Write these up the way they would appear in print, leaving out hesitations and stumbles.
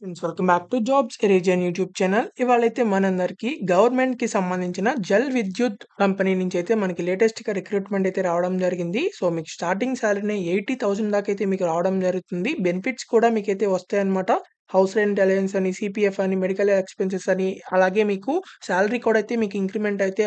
Friends welcome back to jobs region YouTube channel. ఇవాళైతే మనందరికి government కి సంబంధించిన జల్ విద్యుత్ కంపెనీ నుంచి అయితే మనకి లేటెస్ట్ గా రిక్రూట్మెంట్ అయితే రావడం జరిగింది. సో మీకు స్టార్టింగ్ సాలరీ 80,000 దాకా అయితే మీకు రావడం జరుగుతుంది. బెనిఫిట్స్ కూడా మీకైతే వస్తాయన్నమాట. హౌస్ రెంట్ అలయన్స్ అని, సిపిఎఫ్ అని, మెడికల్ ఎక్స్పెన్సెస్ అని, అలాగే మీకు సాలరీ కూడా అయితే మీకు ఇంక్రిమెంట్ అయితే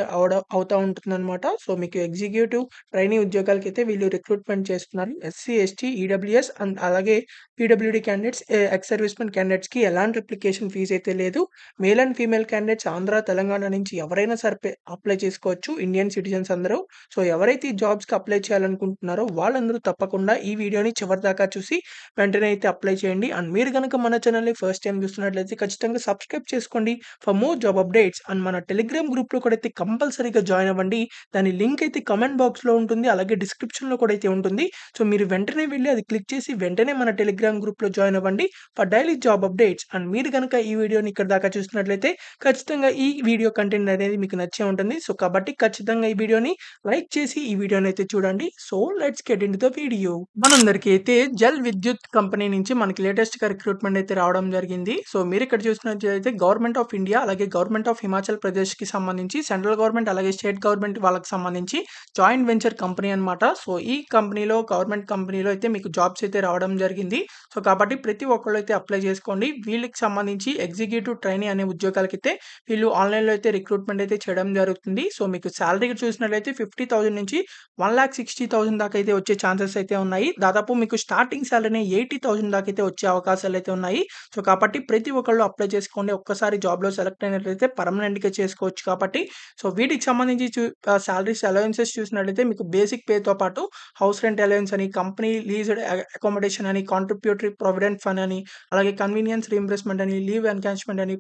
అవుతా ఉంటుందన్నమాట. సో మీకు ఎగ్జిక్యూటివ్ ట్రైనీ ఉద్యోగాలకైతే వీళ్ళు రిక్రూట్మెంట్ చేస్తున్నారు. ఎస్సీ, ఎస్టీ, ఈడబ్ల్యూఎస్ అండ్ అలాగే పీడబ్ల్యూడీ క్యాండిడేట్స్, ఎక్స్ సర్వీస్‌మెన్ క్యాండిడేట్స్‌కి ఎలాంటి అప్లికేషన్ ఫీజ్ అయితే లేదు. Male and female candidates Andhra, Telangana నుంచి ఎవరైనా సరే అప్లై చేసుకోవచ్చు. ఇండియన్ సిటిజన్స్ అందరూ. సో ఎవరైతే ఈ జాబ్స్‌కి అప్లై చేయాలనుకుంటున్నారో వాళ్ళందరూ తప్పకుండా ఈ వీడియోని చివరిదాకా చూసి వెంటనే అయితే అప్లై చేయండి. అండ్ మీరు గనక మన ఛానల్‌ని ఫస్ట్ టైమ్ చూస్తున్నట్లయితే ఖచ్చితంగా సబ్స్క్రైబ్ చేసుకోండి for more job updates. And మన టెలిగ్రామ్ గ్రూప్‌లో కూడా అయితే కంపల్సరీగా జాయిన్ అవ్వండి. దాని లింక్ అయితే కామెంట్ బాక్స్‌లో ఉంటుంది. అలాగే డిస్క్రిప్షన్‌లో కూడా అయితే ఉంటుంది. సో మీరు వెంటనే వెళ్లి అది క్లిక్ చేసి వెంటనే మన టెలిగ్రామ్ గ్రూప్‌లో జాయిన్ అవ్వండి for daily job updates. And మీరు గనక ఈ వీడియోని ఇక్కడి దాకా చూస్తున్నట్లయితే ఖచ్చితంగా ఈ వీడియో కంటెంట్ అనేది మీకు నచ్చే ఉంటుంది. సో కాబట్టి ఖచ్చితంగా ఈ వీడియోని లైక్ చేసి ఈ వీడియోని అయితే చూడండి. So let's get into the video. మనందరికీ అయితే జల్ విద్యుత్ కంపెనీ నుంచి మనకి లేటెస్ట్ గా రిక్రూట్మెంట్ అయితే రావడం జరిగింది. సో మీరు ఇక్కడ చూసినట్లయితే గవర్నమెంట్ ఆఫ్ ఇండియా అలాగే గవర్నమెంట్ ఆఫ్ హిమాచల్ ప్రదేశ్ కి సంబంధించి సెంట్రల్ గవర్నమెంట్ అలాగే స్టేట్ గవర్నమెంట్ వాళ్ళకి సంబంధించి జాయింట్ వెంచర్ కంపెనీ అన్నమాట. సో ఈ కంపెనీలో గవర్నమెంట్ కంపెనీలో అయితే మీకు జాబ్స్ అయితే రావడం జరిగింది. సో కాబట్టి ప్రతి ఒక్కళ్ళు అయితే అప్లై చేసుకోండి. వీళ్ళకి సంబంధించి ఎగ్జిక్యూటివ్ ట్రైనీ అనే ఉద్యోగాలకైతే వీళ్ళు ఆన్‌లైన్‌లో అయితే రిక్రూట్మెంట్ అయితే చేయడం జరుగుతుంది. సో మీకు సాలరీ చూసినట్లయితే 50,000 నుంచి 1,60,000 దాకా అయితే వచ్చే ఛాన్సెస్ అయితే ఉన్నాయి. దాదాపు మీకు స్టార్టింగ్ సాలరీనే 80,000 దాకా అయితే వచ్చే అవకాశాలు అయితే ఉన్నాయి. సో కాబట్టి ప్రతి ఒక్కళ్ళు అప్లై చేసుకోండి. ఒక్కసారి జాబ్‌లో సెలెక్ట్ అయినట్లయితే పర్మనెంట్‌గా చేసుకోవచ్చు కాబట్టి. సో వీటికి సంబంధించి సాలరీస్ అలవెన్సెస్ చూసినట్లయితే మీకు బేసిక్ పేతో పాటు హౌస్ రెంట్ అలవెన్స్ అని, కంపెనీ లీజ్డ్ అకామిడేషన్ అని, కాంట్రిబ్యూటరీ ప్రొవిడెంట్ ఫండ్ అని, అలాగే కన్వీనియన్స్ రీయింబర్స్‌మెంట్ అని, లీవ్ ఎన్‌కాష్‌మెంట్ అని,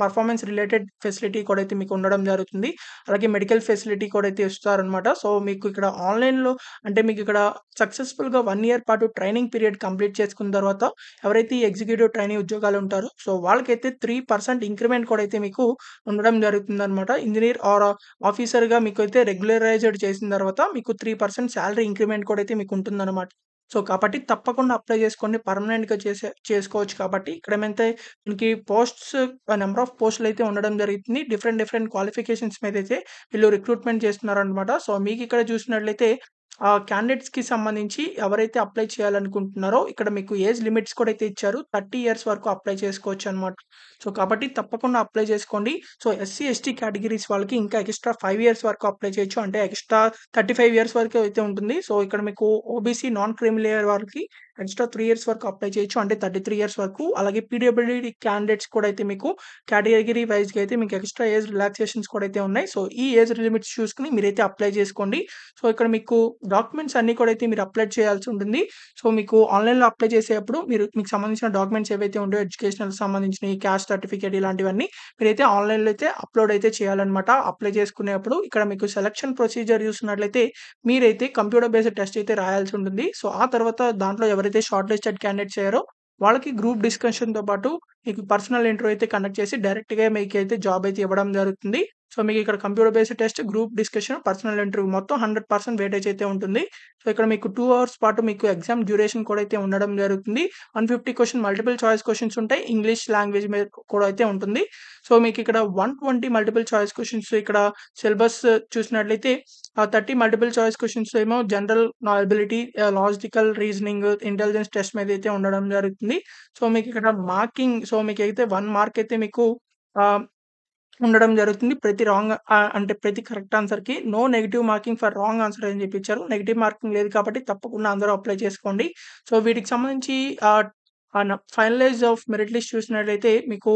పర్ఫార్మెన్స్ రిలేటెడ్ ఫెసిలిటీ కూడా అయితే మీకు ఉండడం జరుగుతుంది. అలాగే మెడికల్ ఫెసిలిటీ కూడా అయితే ఇస్తారనమాట. సో మీకు ఇక్కడ ఆన్‌లైన్‌లో అంటే మీకు ఇక్కడ సక్సెస్‌ఫుల్‌గా 1 ఇయర్ పాటు ట్రైనింగ్ పీరియడ్ కంప్లీట్ చేసుకున్న తర్వాత ఎవరైతే ఈ ఎగ్జిక్యూటివ్ ట్రైనీ ఉద్యోగాలు ఉంటారో సో వాళ్ళకైతే 3% ఇంక్రిమెంట్ కూడా అయితే మీకు ఉండడం జరుగుతుందనమాట. ఇంజినీర్ ఆర్ ఆఫీసర్‌గా మీకైతే రెగ్యులరైజ్డ్ చేసిన తర్వాత మీకు 3% సాలరీ ఇంక్రిమెంట్ కూడా అయితే మీకు ఉంటుందనమాట. సో కాబట్టి తప్పకుండా అప్లై చేసుకోండి. పర్మనెంట్‌గా చేసుకోవచ్చు కాబట్టి ఇక్కడేమైతే మనకి పోస్ట్స్ నంబర్ ఆఫ్ పోస్టులయితే ఉండడం జరుగుతుంది. డిఫరెంట్ డిఫరెంట్ క్వాలిఫికేషన్స్ మీదైతే వీళ్ళు రిక్రూట్మెంట్ చేస్తున్నారనమాట. సో మీకిక్కడ చూసినట్లయితే క్యాండిడేట్స్‌కి సంబంధించి ఎవరైతే అప్లై చేయాలనుకుంటున్నారో ఇక్కడ మీకు ఏజ్ లిమిట్స్ కూడా అయితే ఇచ్చారు. 30 ఇయర్స్ వరకు అప్లై చేసుకోవచ్చనమాట. సో కాబట్టి తప్పకుండా అప్లై చేసుకోండి. సో ఎస్సీ, ఎస్టీ కేటగిరీస్ వాళ్ళకి ఇంకా ఎక్స్‌ట్రా 5 ఇయర్స్ వరకు అప్లై చేయొచ్చు. అంటే ఎక్స్‌ట్రా 35 ఇయర్స్ వరకు అయితే ఉంటుంది. సో ఇక్కడ మీకు ఓబీసీ నాన్ క్రీమీ లేయర్ వాళ్ళకి ఎక్స్‌ట్రా 3 ఇయర్స్ వరకు అప్లై చేయొచ్చు. అంటే 33 ఇయర్స్ వరకు. అలాగే పీడబ్ల్యూడీ క్యాండిడేట్స్ కూడా అయితే మీకు కేటగిరీ వైస్‌గా అయితే మీకు ఎక్స్‌ట్రా ఏజ్ రిలాక్సేషన్స్ కూడా అయితే ఉన్నాయి. సో ఈ ఏజ్ లిమిట్స్ చూసుకొని మీరైతే అప్లై చేసుకోండి. సో ఇక్కడ మీకు డాక్యుమెంట్స్ అన్నీ కూడా అయితే మీరు అప్లోడ్ చేయాల్సి ఉంటుంది. సో మీకు ఆన్‌లైన్‌లో అప్లై చేసేటప్పుడు మీకు సంబంధించిన డాక్యుమెంట్స్ ఏవైతే ఉంటాయో ఎడ్యుకేషనల్ సంబంధించినయి, క్యాస్ట్ సర్టిఫికేట్ ఇలాంటివన్నీ మీరైతే ఆన్‌లైన్‌లో అయితే అప్లోడ్ అయితే చేయాలన్నమాట. అప్లై చేసుకునేప్పుడు ఇక్కడ మీకు సెలక్షన్ ప్రొసీజర్ చూస్తున్నట్లయితే మీరైతే కంప్యూటర్ బేస్డ్ టెస్ట్ అయితే రాయాల్సి ఉంటుంది. సో ఆ తర్వాత దాంట్లో ఎవరైతే షార్ట్ లిస్టెడ్ క్యాండిడేట్స్ అయ్యారో వాళ్ళకి గ్రూప్ డిస్కషన్‌తో పాటు మీకు పర్సనల్ ఇంటర్వ్యూ అయితే కండక్ట్ చేసి డైరెక్ట్‌గా మీకైతే జాబ్ అయితే ఇవ్వడం జరుగుతుంది. సో మీకు ఇక్కడ computer based test, group discussion, personal interview మొత్తం 100% వెయిటేజ్ అయితే ఉంటుంది. సో ఇక్కడ మీకు 2 అవర్స్ పాటు మీకు ఎగ్జామ్ డ్యూరేషన్ కూడా అయితే ఉండడం జరుగుతుంది. 150 క్వెషన్ మల్టిపుల్ చాయిస్ క్వెషన్స్ ఉంటాయి. ఇంగ్లీష్ లాంగ్వేజ్ మీద కూడా అయితే ఉంటుంది. సో మీకు ఇక్కడ 120 మల్టిపుల్ చాయిస్ క్వెషన్స్ ఇక్కడ సిలబస్ చూసినట్లయితే 30 మల్టిపుల్ చాయిస్ క్వెషన్స్ ఏమో general ability, logical reasoning, intelligence test మీద అయితే ఉండడం జరుగుతుంది. సో మీకు ఇక్కడ మార్కింగ్ సో మీకైతే 1 మార్క్ అయితే మీకు ఆహ్, ఉండడం జరుగుతుంది. అంటే ప్రతి కరెక్ట్ ఆన్సర్‌కి no negative marking for wrong answer అని చెప్పి ఇచ్చారు. నెగెటివ్ మార్కింగ్ లేదు కాబట్టి తప్పకుండా అందరూ అప్లై చేసుకోండి. సో వీటికి సంబంధించి ఆహ్, ఫైనలైజ్ ఆఫ్ మెరిట్ లిస్ట్ చూసినట్లయితే మీకు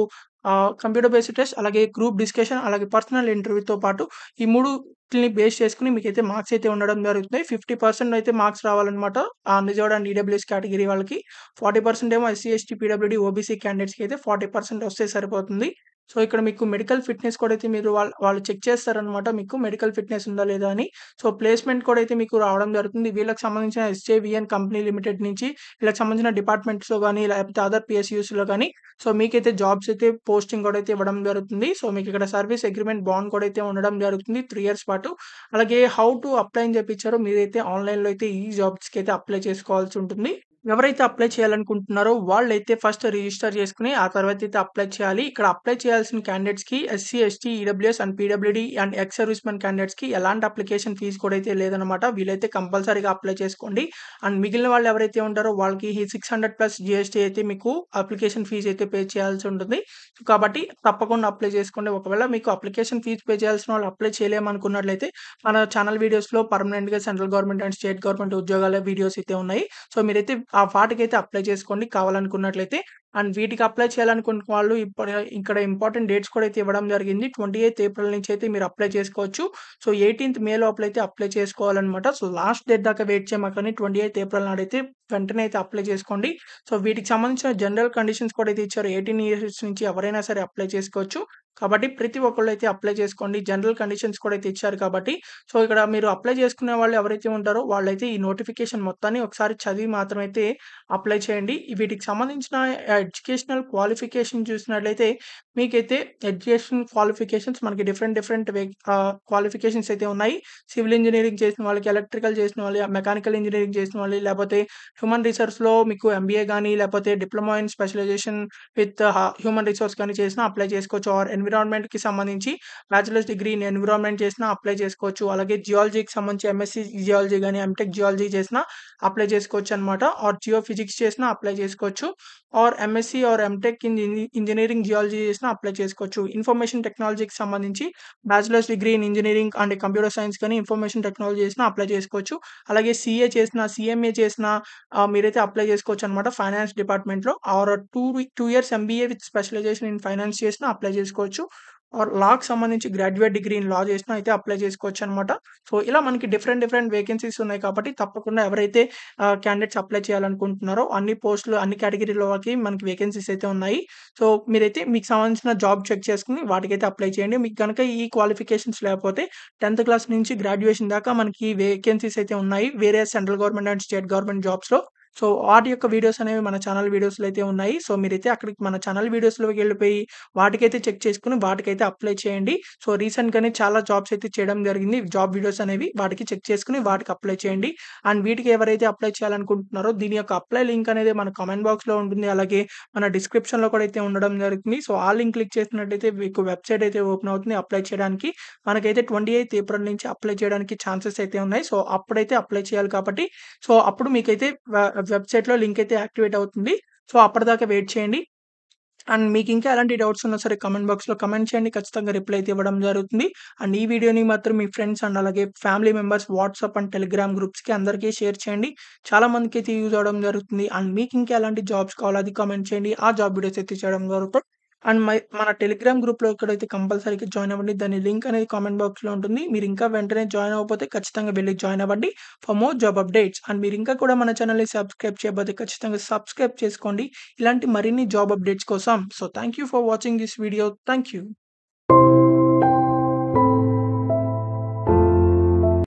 కంప్యూటర్ బేస్డ్ టెస్ట్, అలాగే గ్రూప్ డిస్కషన్, అలాగే పర్సనల్ ఇంటర్వ్యూతో పాటు ఈ మూడుటిని బేస్ చేసుకొని మీకైతే మార్క్స్ అయితే ఉండడం జరుగుతుంది. 50% అయితే మార్క్స్ రావాలన్నమాట. రిజర్వ్డ్ అండ్ ఈడబ్ల్యూఎస్ కేటగిరీ వాళ్ళకి. 40% ఏమో ఎస్సీ, ఎస్టీ, పీడబ్ల్యూడీ, ఓబీసీ క్యాండిడేట్స్‌కి అయితే 40% వస్తే సరిపోతుంది. సో ఇక్కడ మీకు మెడికల్ ఫిట్‌నెస్ కూడా అయితే మీరు వాళ్ళు చెక్ చేస్తారనమాట. మీకు మెడికల్ ఫిట్‌నెస్ ఉందా లేదా అని. సో ప్లేస్‌మెంట్ కూడా అయితే మీకు రావడం జరుగుతుంది. వీళ్ళకి సంబంధించిన ఎస్‌జేవీఎన్ కంపెనీ లిమిటెడ్ నుంచి వీళ్ళకి సంబంధించిన డిపార్ట్మెంట్స్‌లో గాని, లేకపోతే అదర్ పీఎస్‌యూస్‌లో గాని సో మీకైతే జాబ్స్ అయితే పోస్టింగ్ కూడా అయితే ఇవ్వడం జరుగుతుంది. సో మీకు ఇక్కడ సర్వీస్ అగ్రీమెంట్ బాండ్ కూడా అయితే ఉండడం జరుగుతుంది 3 ఇయర్స్ పాటు. అలాగే హౌ టు అప్లై అని చెప్పి ఇచ్చారు. మీరైతే ఆన్‌లైన్‌లో అయితే ఈ జాబ్స్‌కి అయితే అప్లై చేసుకోవాల్సి ఉంటుంది. ఎవరైతే అప్లై చేయాలనుకుంటున్నారో వాళ్ళైతే ఫస్ట్ రిజిస్టర్ చేసుకొని ఆ తర్వాత అయితే అప్లై చేయాలి. ఇక్కడ అప్లై చేయాల్సిన క్యాండిడేట్స్‌కి SC, ST, EWS and PWD and ex servicemen క్యాండిడేట్స్‌కి ఎలాంటి అప్లికేషన్ ఫీస్ కూడా అయితే లేదనమాట. వీళ్ళైతే కంపల్సరీగా అప్లై చేసుకోండి. అండ్ మిగిలిన వాళ్ళు ఎవరైతే ఉంటారో వాళ్ళకి 600+ జీఎస్టీ అయితే మీకు అప్లికేషన్ ఫీస్ అయితే పే చేయాల్సి ఉంటుంది. కాబట్టి తప్పకుండా అప్లై చేసుకోండి. ఒకవేళ మీకు అప్లికేషన్ ఫీస్ పే చేయాల్సిన వాళ్ళు అప్లై చేయలేమనుకున్నట్లయితే మన ఛానల్ వీడియోస్‌లో పర్మనెంట్‌గా central government and state government ఉద్యోగాల వీడియోస్ అయితే ఉన్నాయి. సో, మీరైతే వాటికైతే అప్లై చేసుకోండి కావాలనుకున్నట్లయితే. అండ్ వీటికి అప్లై చేయాలనుకున్న వాళ్ళు ఇక్కడ ఇంపార్టెంట్ డేట్స్ కూడా అయితే ఇవ్వడం జరిగింది. 28th ఏప్రిల్ నుంచి అయితే మీరు అప్లై చేసుకోవచ్చు. సో, 18th మే లోపలైతే అప్లై చేసుకోవాలనమాట. సో, లాస్ట్ డేట్ దాకా వెయిట్ చేయమాకండి. 28th ఏప్రిల్ నాడైతే వెంటనే అయితే అప్లై చేసుకోండి. సో, వీటికి సంబంధించిన జనరల్ కండిషన్స్ కూడా అయితే ఇచ్చారు. 18 ఇయర్స్ నుంచి ఎవరైనా సరే అప్లై చేసుకోవచ్చు. కాబట్టి ప్రతి ఒక్కళ్ళు అయితే అప్లై చేసుకోండి. జనరల్ కండిషన్స్ కూడా అయితే ఇచ్చారు కాబట్టి సో, ఇక్కడ మీరు అప్లై చేసుకునే వాళ్ళు ఎవరైతే ఉంటారో వాళ్ళైతే ఈ నోటిఫికేషన్ మొత్తాన్ని ఒకసారి చదివి మాత్రమైతే అప్లై చేయండి. వీటికి సంబంధించిన ఎడ్యుకేషనల్ క్వాలిఫికేషన్ చూసినట్లయితే మీకైతే ఎడ్యుకేషన్ క్వాలిఫికేషన్స్ మనకి డిఫరెంట్ క్వాలిఫికేషన్స్ అయితే ఉన్నాయి. సివిల్ ఇంజినీరింగ్ చేసిన వాళ్ళకి, ఎలక్ట్రికల్ చేసిన వాళ్ళు, మెకానికల్ ఇంజినీరింగ్ చేసిన వాళ్ళు, లేకపోతే హ్యూమన్ రిసోర్స్‌లో మీకు ఎంబీఏ గాని, లేకపోతే diploma in specialization with human resource గాని చేసినా అప్లై చేసుకోవచ్చు. ఆర్ ఎన్విరాన్మెంట్‌కి సంబంధించి బ్యాచిలర్స్ డిగ్రీ ఇన్ ఎన్విరాన్మెంట్ చేసినా అప్లై చేసుకోవచ్చు. అలాగే జియాలజీకి సంబంధించి ఎంఎస్సీ జియాలజీ గాని, ఎంటెక్ జియాలజీ చేసినా అప్లై చేసుకోవచ్చనమాట. ఆర్ జియో ఫిజిక్స్ చేసినా అప్లై చేసుకోవచ్చు. Or MSc or MTech in engineering geology చేసినా అప్లై చేసుకోవచ్చు. ఇన్ఫర్మేషన్ టెక్నాలజీకి సంబంధించి bachelor's degree in engineering and computer science గాని, ఇన్ఫర్మేషన్ టెక్నాలజీ చేసినా అప్లై చేసుకోవచ్చు. అలాగే సీఏ చేసినా, సీఎంఏ చేసినా మీరైతే అప్లై చేసుకోవచ్చనమాట ఫైనాన్స్ డిపార్ట్‌మెంట్‌లో. Or 2 years MBA with specialization in finance చేసినా అప్లై చేసుకోవచ్చు. ఆర్ లాకి సంబంధించి గ్రాడ్యుయేట్ డిగ్రీ ఇన్ లా చేసినా అయితే అప్లై చేసుకోవచ్చనమాట. సో, ఇలా మనకి డిఫరెంట్ వేకెన్సీస్ ఉన్నాయి కాబట్టి తప్పకుండా ఎవరైతే క్యాండిడేట్స్ అప్లై చేయాలనుకుంటున్నారో అన్ని పోస్టులు, అన్ని కేటగిరీల వాళ్ళకి మనకి వేకెన్సీస్ అయితే ఉన్నాయి. సో, మీరైతే మీకు సంబంధించిన జాబ్ చెక్ చేసుకొని వాటికైతే అప్లై చేయండి. మీకు గనక ఈ క్వాలిఫికేషన్స్ లేకపోతే 10th క్లాస్ నుంచి గ్రాడ్యుయేషన్ దాకా మనకి వేకెన్సీస్ అయితే ఉన్నాయి. వేరే central government and state government జాబ్స్‌లో. సో, వాటి యొక్క వీడియోస్ అనేవి మన ఛానల్ వీడియోస్‌లో అయితే ఉన్నాయి. సో, మీరైతే అక్కడికి మన ఛానల్ వీడియోస్‌లోకి వెళ్ళిపోయి వాటికైతే చెక్ చేసుకొని వాటికైతే అప్లై చేయండి. సో, రీసెంట్‌గానే చాలా జాబ్స్ అయితే చేయడం జరిగింది. జాబ్ వీడియోస్ అనేవి వాటికి చెక్ చేసుకొని వాటికి అప్లై చేయండి. అండ్ వీటికి ఎవరైతే అప్లై చేయాలనుకుంటున్నారో దీని యొక్క అప్లై లింక్ అనేది మన కామెంట్ బాక్స్‌లో ఉంటుంది. అలాగే మన డిస్క్రిప్షన్‌లో కూడా అయితే ఉండడం జరుగుతుంది. సో, ఆ లింక్ క్లిక్ చేసినట్టయితే మీకు వెబ్‌సైట్ అయితే ఓపెన్ అవుతుంది అప్లై చేయడానికి. మనకైతే 28th ఏప్రిల్ నుంచి అప్లై చేయడానికి ఛాన్సెస్ అయితే ఉన్నాయి. సో, అప్పుడైతే అప్లై చేయాలి కాబట్టి సో, అప్పుడు మీకైతే వెబ్‌సైట్‌లో లింక్ అయితే యాక్టివేట్ అవుతుంది. సో, అప్పటిదాకా వెయిట్ చేయండి. అండ్ మీకింకా ఎలాంటి డౌట్స్ ఉన్నా సరే కామెంట్ బాక్స్‌లో కామెంట్ చేయండి. ఖచ్చితంగా రిప్లై అయితే ఇవ్వడం జరుగుతుంది. అండ్ ఈ వీడియోని మాత్రం మీ ఫ్రెండ్స్ అండ్ అలాగే family members WhatsApp and Telegram గ్రూప్స్‌కి అందరికీ షేర్ చేయండి. చాలా మందికైతే యూజ్ అవ్వడం జరుగుతుంది. అండ్ మీకింకా ఎలాంటి జాబ్స్ కావాలో అది కామెంట్ చేయండి. ఆ జాబ్ వీడియోస్ అయితే చేయడం జరుగుతాయి. అండ్ మన టెలిగ్రామ్ గ్రూప్‌లో ఇక్కడైతే కంపల్సరీగా జాయిన్ అవ్వండి. దాని లింక్ అనేది కామెంట్ బాక్స్‌లో ఉంటుంది. మీరు ఇంకా వెంటనే జాయిన్ అవ్వకపోతే ఖచ్చితంగా వెళ్లి జాయిన్ అవ్వండి. For more job updates. And మీరు ఇంకా కూడా మన ఛానెల్‌ని సబ్స్క్రైబ్ చేయకపోతే ఖచ్చితంగా సబ్స్క్రైబ్ చేసుకోండి. ఇలాంటి మరిన్ని జాబ్ అప్డేట్స్ కోసం. So, thank you for watching this video. Thank you.